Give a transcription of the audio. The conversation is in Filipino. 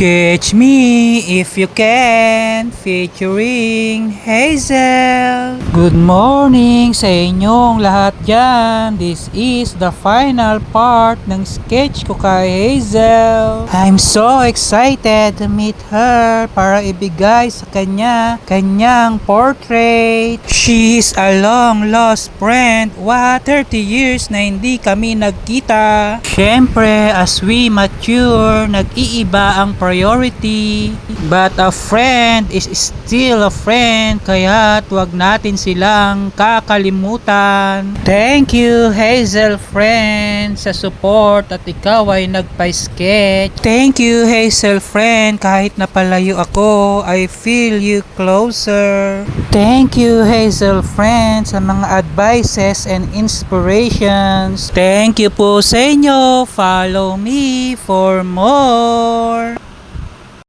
Sketch Me If You Can, featuring Hazel. Good morning sa inyong lahat dyan. This is the final part ng sketch ko kay Hazel. I'm so excited to meet her para ibigay sa kanyang portrait. She's a long lost friend. 30 years na hindi kami nagkita. Syempre, as we mature, nag-iiba ang priority. But a friend is still a friend, kaya wag natin silang kakalimutan. Thank you, Hazel friend, sa support at ikaw ay nagpa-sketch. Thank you, Hazel friend, kahit napalayo ako, I feel you closer. Thank you, Hazel friend, sa mga advices and inspirations. Thank you po sa inyo. Follow me for more.